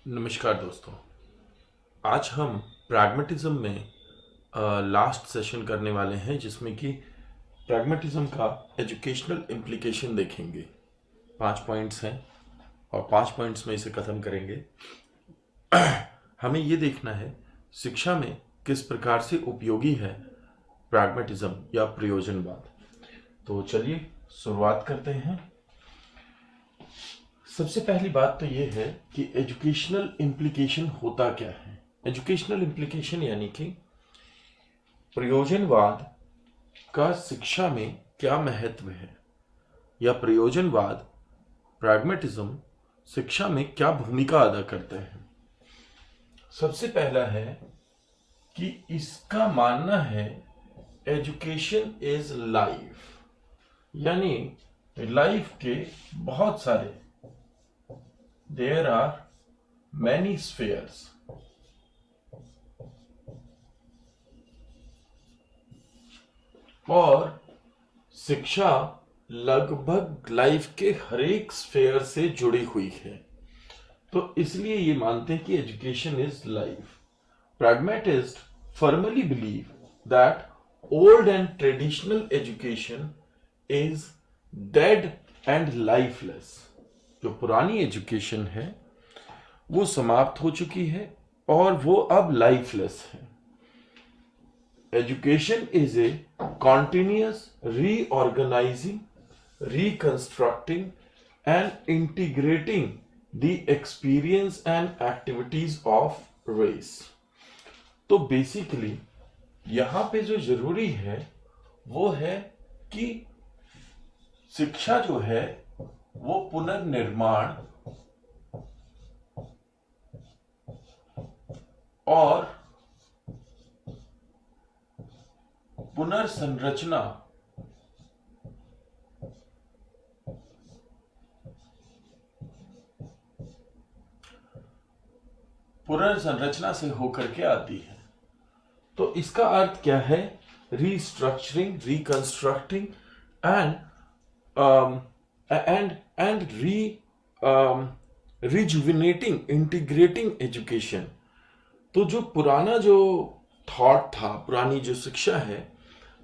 नमस्कार दोस्तों। आज हम प्रैग्मेटिज्म में लास्ट सेशन करने वाले हैं, जिसमें कि प्रैग्मेटिज्म का एजुकेशनल इम्प्लीकेशन देखेंगे। 5 पॉइंट्स हैं और 5 पॉइंट्स में इसे ख़त्म करेंगे। हमें ये देखना है शिक्षा में किस प्रकार से उपयोगी है प्रैग्मेटिज्म या प्रयोजनवाद। तो चलिए शुरुआत करते हैं। सबसे पहली बात तो यह है कि एजुकेशनल इम्प्लीकेशन होता क्या है। एजुकेशनल इम्प्लीकेशन यानी कि प्रयोजनवाद का शिक्षा में क्या महत्व है, या प्रयोजनवाद प्रैग्मेटिज्म शिक्षा में क्या भूमिका अदा करते हैं। सबसे पहला है कि इसका मानना है एजुकेशन इज लाइफ, यानी लाइफ के बहुत सारे there are many spheres और शिक्षा लगभग लाइफ के हर एक स्फेयर से जुड़ी हुई है। तो इसलिए ये मानते हैं कि education is life. Pragmatist firmly believe that old and traditional education is dead and lifeless. जो पुरानी एजुकेशन है वो समाप्त हो चुकी है और वो अब लाइफलेस है। Education is a continuous reorganising, reconstructing and integrating the experience and activities of race. तो बेसिकली यहां पे जो जरूरी है वो है कि शिक्षा जो है वो पुनर्निर्माण और पुनर्संरचना से होकर के आती है। तो इसका अर्थ क्या है? Restructuring, reconstructing and rejuvenating, integrating education. तो जो पुराना जो थॉट था, पुरानी जो शिक्षा है,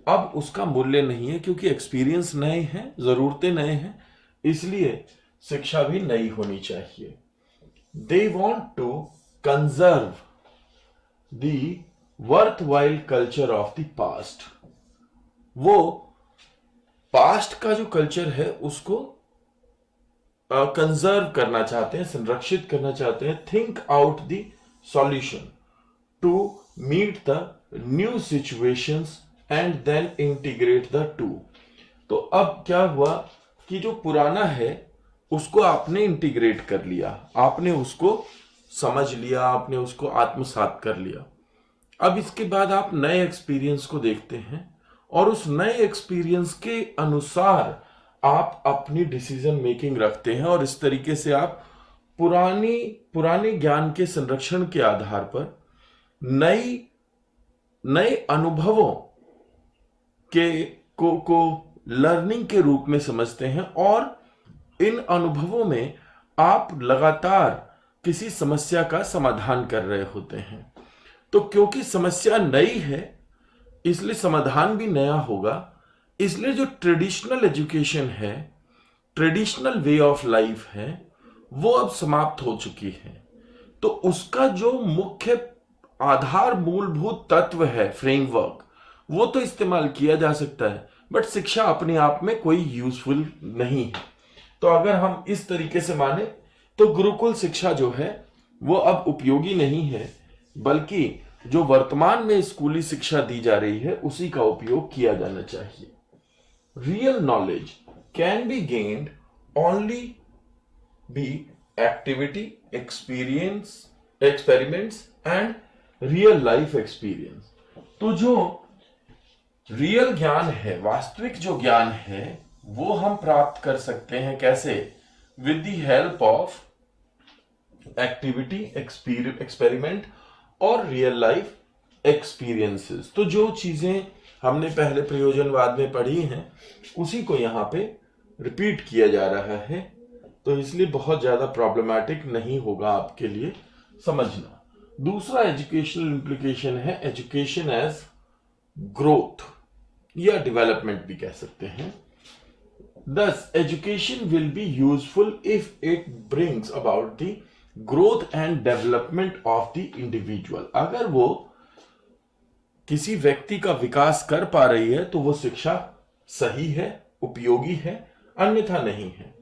अब उसका मूल्य नहीं है, क्योंकि एक्सपीरियंस नए हैं, जरूरतें नए हैं, इसलिए शिक्षा भी नई होनी चाहिए। They want to conserve the worthwhile culture of the past. वो पास्ट का जो कल्चर है उसको कंजर्व करना चाहते हैं, संरक्षित करना चाहते हैं। Think out the solution to meet the new situations and then integrate the two. तो अब क्या हुआ कि जो पुराना है उसको आपने इंटीग्रेट कर लिया, आपने उसको समझ लिया, आपने उसको आत्मसात कर लिया। अब इसके बाद आप नए एक्सपीरियंस को देखते हैं और उस नए एक्सपीरियंस के अनुसार आप अपनी डिसीजन मेकिंग रखते हैं, और इस तरीके से आप पुराने ज्ञान के संरक्षण के आधार पर नए अनुभवों को लर्निंग के रूप में समझते हैं, और इन अनुभवों में आप लगातार किसी समस्या का समाधान कर रहे होते हैं। तो क्योंकि समस्या नई है इसलिए समाधान भी नया होगा। इसलिए जो ट्रेडिशनल एजुकेशन है, ट्रेडिशनल वे ऑफ लाइफ है, वो अब समाप्त हो चुकी है। तो उसका जो मुख्य आधार, मूलभूत तत्व है, फ्रेमवर्क, वो तो इस्तेमाल किया जा सकता है, बट शिक्षा अपने आप में कोई यूजफुल नहीं है। तो अगर हम इस तरीके से माने तो गुरुकुल शिक्षा जो है वो अब उपयोगी नहीं है, बल्कि जो वर्तमान में स्कूली शिक्षा दी जा रही है उसी का उपयोग किया जाना चाहिए। Real knowledge can be gained only be activity, experiments and real life experience. तो जो रियल ज्ञान है, वास्तविक जो ज्ञान है, वो हम प्राप्त कर सकते हैं कैसे? With the help of activity, experiment और रियल लाइफ एक्सपीरियंसेस। तो जो चीजें हमने पहले प्रयोजनवाद में पढ़ी हैं उसी को यहां पे रिपीट किया जा रहा है। तो इसलिए बहुत ज्यादा प्रॉब्लमैटिक नहीं होगा आपके लिए समझना। दूसरा एजुकेशनल इंप्लीकेशन है एजुकेशन एज ग्रोथ या डेवलपमेंट भी कह सकते हैं। Thus, education will be useful if it brings about the growth and development of the individual. अगर वो किसी व्यक्ति का विकास कर पा रही है तो वो शिक्षा सही है, उपयोगी है, अन्यथा नहीं है।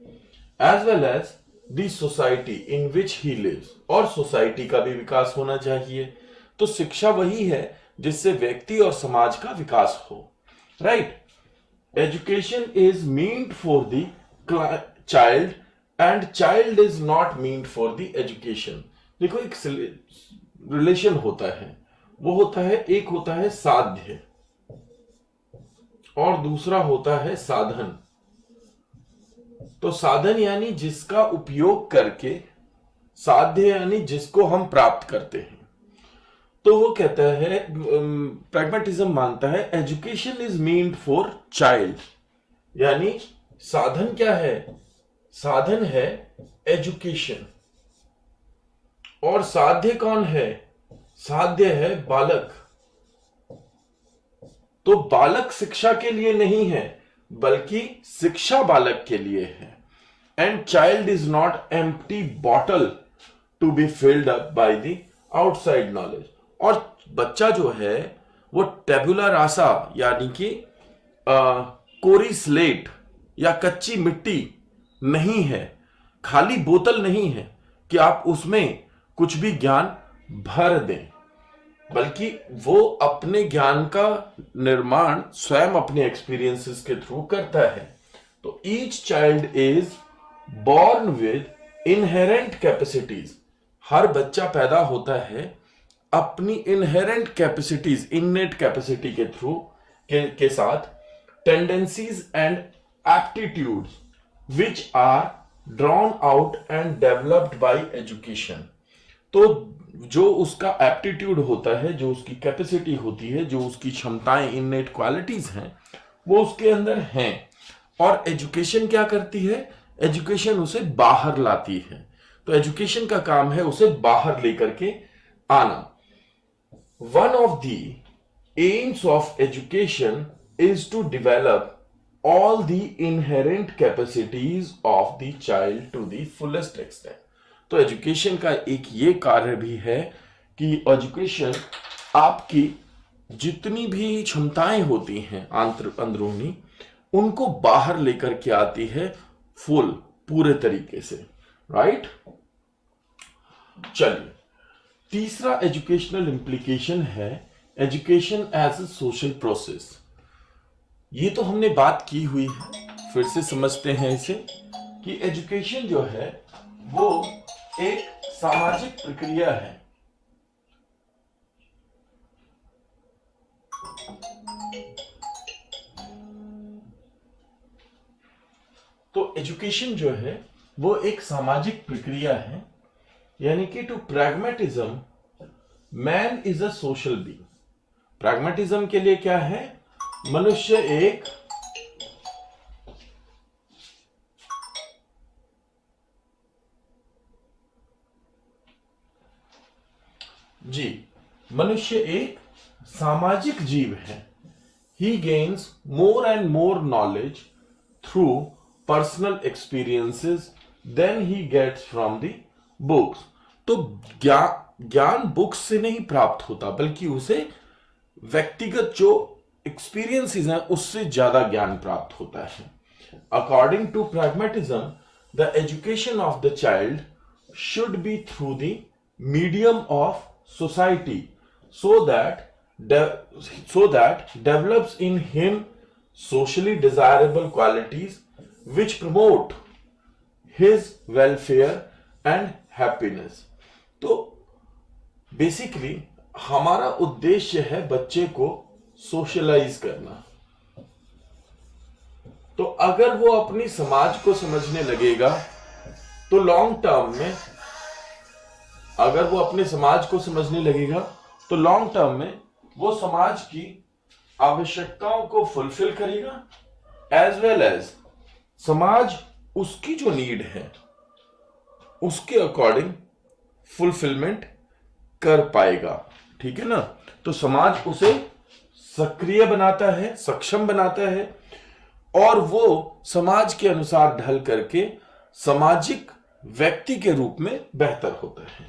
As well as the society in which he lives, और सोसाइटी का भी विकास होना चाहिए। तो शिक्षा वही है जिससे व्यक्ति और समाज का विकास हो, right? Education is meant for the child and child is not meant for the education. देखो एक रिलेशन होता है, वो होता है, एक होता है साध्य और दूसरा होता है साधन। तो साधन यानी जिसका उपयोग करके, साध्य यानी जिसको हम प्राप्त करते हैं। तो वो कहता है, प्रैग्मेटिज्म मानता है education is meant for child, यानी साधन क्या है? साधन है एजुकेशन। और साध्य कौन है? साध्य है बालक। तो बालक शिक्षा के लिए नहीं है, बल्कि शिक्षा बालक के लिए है। And child is not empty bottle to be filled up by the outside knowledge. और बच्चा जो है वो टेबुला रासा यानी कि कोरी स्लेट या कच्ची मिट्टी नहीं है, खाली बोतल नहीं है कि आप उसमें कुछ भी ज्ञान भर दें, बल्कि वो अपने ज्ञान का निर्माण स्वयं अपने एक्सपीरियंसेस के थ्रू करता है। तो each child is born with inherent capacities. हर बच्चा पैदा होता है अपनी इनहेरेंट कैपेसिटीज, इननेट कैपेसिटी के थ्रू के साथ, tendencies and aptitudes which are drawn out and developed by education. तो जो उसका एप्टीट्यूड होता है, जो उसकी कैपेसिटी होती है, जो उसकी क्षमताएं, इननेट क्वालिटीज हैं, वो उसके अंदर हैं। और एजुकेशन क्या करती है? एजुकेशन उसे बाहर लाती है। तो एजुकेशन का काम है उसे बाहर लेकर के आना। One of the aims of education is to develop all the inherent capacities of the child to the fullest extent. तो एजुकेशन का एक ये कार्य भी है कि एजुकेशन आपकी जितनी भी क्षमताएं होती हैं अंदरूनी, उनको बाहर लेकर के आती है फुल, पूरे तरीके से, राइट? चलिए, तीसरा एजुकेशनल इंप्लीकेशन है education as a social process. ये तो हमने बात की हुई है, फिर से समझते हैं इसे कि एजुकेशन जो है वो एक सामाजिक प्रक्रिया है। तो एजुकेशन जो है वो एक सामाजिक प्रक्रिया है, यानी कि to pragmatism man is a social being. Pragmatism के लिए क्या है? मनुष्य एक मनुष्य एक सामाजिक जीव है। He gains more and more knowledge through personal experiences than he gets from the books. तो ज्ञान बुक्स से नहीं प्राप्त होता, बल्कि उसे व्यक्तिगत जो एक्सपीरियंसेस हैं उससे ज्यादा ज्ञान प्राप्त होता है। According to pragmatism, the education of the child should be through the medium of society, so that develops in him socially desirable qualities which promote his welfare and happiness। तो बेसिकली हमारा उद्देश्य है बच्चे को सोशलाइज करना। तो अगर वो अपनी समाज को समझने लगेगा तो लॉन्ग टर्म में, अगर वो अपने समाज को समझने लगेगा तो लॉन्ग टर्म में वो समाज की आवश्यकताओं को फुलफिल करेगा, एज वेल एज समाज उसकी जो नीड है उसके अकॉर्डिंग फुलफिलमेंट कर पाएगा। ठीक है ना। तो समाज उसे सक्रिय बनाता है, सक्षम बनाता है, और वो समाज के अनुसार ढल करके सामाजिक व्यक्ति के रूप में बेहतर होता है।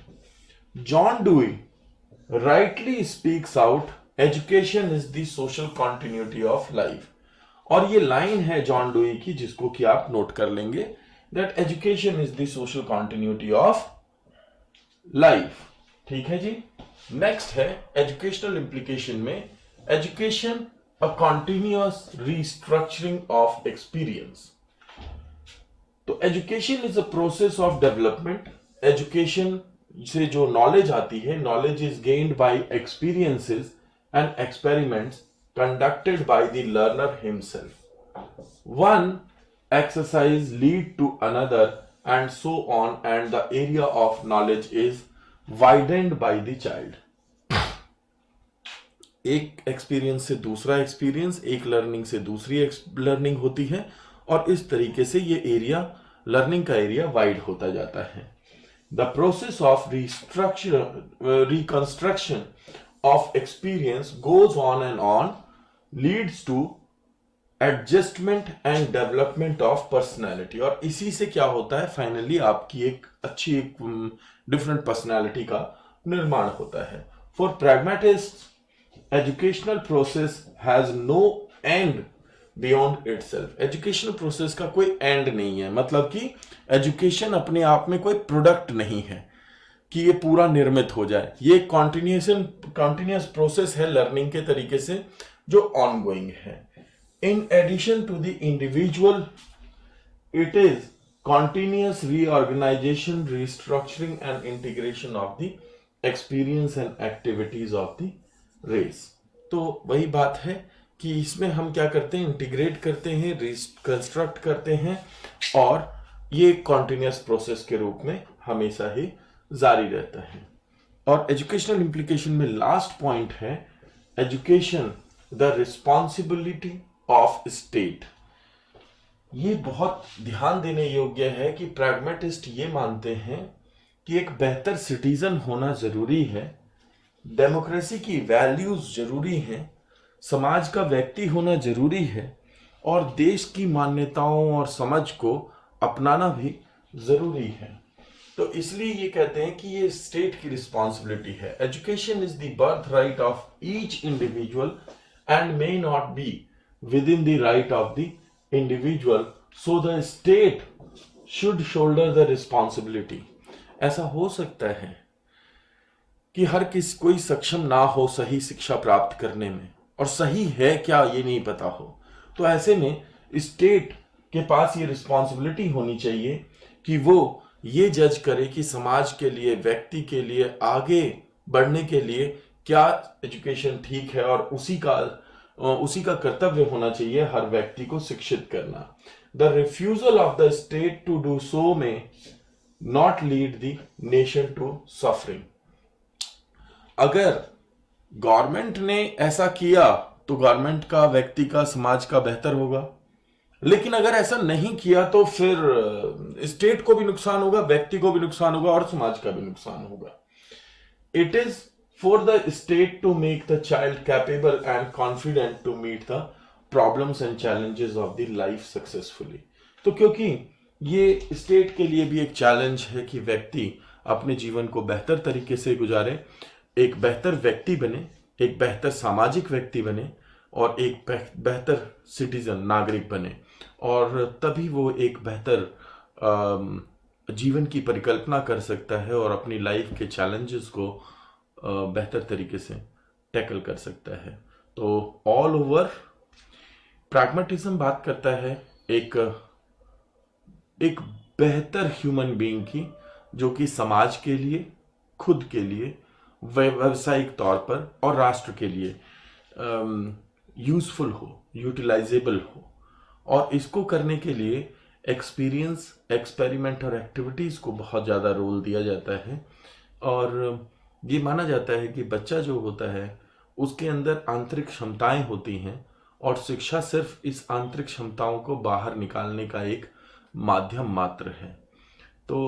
John dewy rightly speaks out, education is the social continuity of life. और ये लाइन है जॉन डुई की, जिसको कि आप नोट कर लेंगे, that education is the social continuity of life. ठीक है जी। नेक्स्ट है एजुकेशनल इंप्लीकेशन में, education a continuous restructuring of experience. तो education is a process of development. Education से जो नॉलेज आती है, knowledge is gained by experiences and experiments conducted by the learner himself. One exercise lead to another and so on, and the area of knowledge is widened by the child. एक experience से दूसरा experience, एक learning से दूसरी learning होती है, और इस तरीके से ये एरिया, लर्निंग का एरिया वाइड होता जाता है। The process of reconstruction of experience goes on and on, leads to adjustment and development of personality. और इसी से क्या होता है, फाइनली आपकी एक अच्छी, एक डिफरेंट पर्सनैलिटी का निर्माण होता है। For pragmatist educational process has no end beyond itself. Educational process का कोई एंड नहीं है, मतलब कि एजुकेशन अपने आप में कोई प्रोडक्ट नहीं है कि ये पूरा निर्मित हो जाए। ये कॉन्टिन्यूस प्रोसेस है लर्निंग के तरीके से, जो ऑनगोइंग है। In addition to the individual, it is continuous reorganisation, restructuring and integration of the experience and activities of the race. तो वही बात है कि इसमें हम क्या करते हैं, इंटीग्रेट करते हैं, रिकंस्ट्रक्ट करते हैं, और ये कॉन्टिन्यूस प्रोसेस के रूप में हमेशा ही जारी रहता है। और एजुकेशनल इंप्लीकेशन में लास्ट पॉइंट है, education the responsibility of state. ये बहुत ध्यान देने योग्य है कि प्रैग्मेटिस्ट ये मानते हैं कि एक बेहतर सिटीजन होना जरूरी है, डेमोक्रेसी की वैल्यूज जरूरी हैं, समाज का व्यक्ति होना जरूरी है, और देश की मान्यताओं और समझ को अपनाना भी जरूरी है। तो इसलिए ये कहते हैं कि ये स्टेट की रिस्पॉन्सिबिलिटी है। Education is the birth right of each individual and may not be with in the right of the individual, so the state should shoulder the responsibility. ऐसा हो सकता है कि हर कोई सक्षम ना हो सही शिक्षा प्राप्त करने में, और सही है क्या ये नहीं पता हो, तो ऐसे में स्टेट के पास ये रिस्पॉन्सिबिलिटी होनी चाहिए कि वो ये जज करे कि समाज के लिए, व्यक्ति के लिए आगे बढ़ने के लिए क्या एजुकेशन ठीक है, और उसी का कर्तव्य होना चाहिए हर व्यक्ति को शिक्षित करना। The refusal of the state to do so may not lead the nation to suffering. अगर गवर्नमेंट ने ऐसा किया तो गवर्नमेंट का, व्यक्ति का, समाज का बेहतर होगा, लेकिन अगर ऐसा नहीं किया तो फिर स्टेट को भी नुकसान होगा, व्यक्ति को भी नुकसान होगा, और समाज का भी नुकसान होगा। It is for the state to make the child capable and confident to meet the problems and challenges of the life successfully. तो क्योंकि ये स्टेट के लिए भी एक चैलेंज है कि व्यक्ति अपने जीवन को बेहतर तरीके से गुजारे, एक बेहतर व्यक्ति बने, एक बेहतर सामाजिक व्यक्ति बने, और एक बेहतर सिटीजन, नागरिक बने, और तभी वो एक बेहतर जीवन की परिकल्पना कर सकता है और अपनी लाइफ के चैलेंजेस को बेहतर तरीके से टैकल कर सकता है। तो ऑल ओवर प्रैग्मेटिज्म बात करता है एक बेहतर ह्यूमन बीइंग की, जो कि समाज के लिए, खुद के लिए, व्यावसायिक तौर पर और राष्ट्र के लिए यूजफुल हो, यूटिलाइजेबल हो। और इसको करने के लिए एक्सपीरियंस, एक्सपेरिमेंट और एक्टिविटीज़ को बहुत ज़्यादा रोल दिया जाता है। और ये माना जाता है कि बच्चा जो होता है उसके अंदर आंतरिक क्षमताएं होती हैं, और शिक्षा सिर्फ इस आंतरिक क्षमताओं को बाहर निकालने का एक माध्यम मात्र है। तो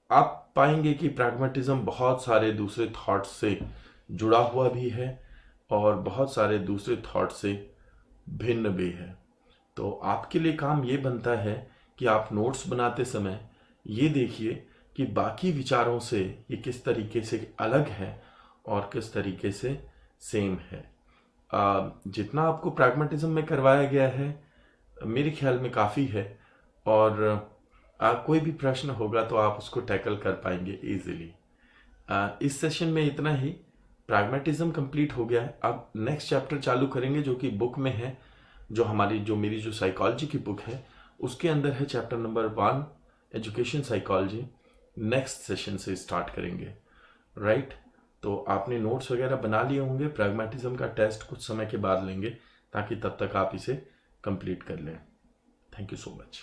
आप पाएंगे कि प्रैग्मेटिज्म बहुत सारे दूसरे थॉट्स से जुड़ा हुआ भी है और बहुत सारे दूसरे थॉट से भिन्न भी है। तो आपके लिए काम ये बनता है कि आप नोट्स बनाते समय ये देखिए कि बाकी विचारों से ये किस तरीके से अलग है और किस तरीके से सेम है। जितना आपको प्रैग्मेटिज्म में करवाया गया है मेरे ख्याल में काफ़ी है, और कोई भी प्रश्न होगा तो आप उसको टैकल कर पाएंगे इजीली। इस सेशन में इतना ही। प्रैग्मेटिज्म कंप्लीट हो गया है। अब नेक्स्ट चैप्टर चालू करेंगे जो कि बुक में है, जो मेरी जो साइकोलॉजी की बुक है उसके अंदर है chapter number 1 education psychology. Next session से स्टार्ट करेंगे, राइट। तो आपने नोट्स वगैरह बना लिए होंगे। प्रैग्मेटिज्म का टेस्ट कुछ समय के बाद लेंगे ताकि तब तक आप इसे कंप्लीट कर लें। Thank you so much.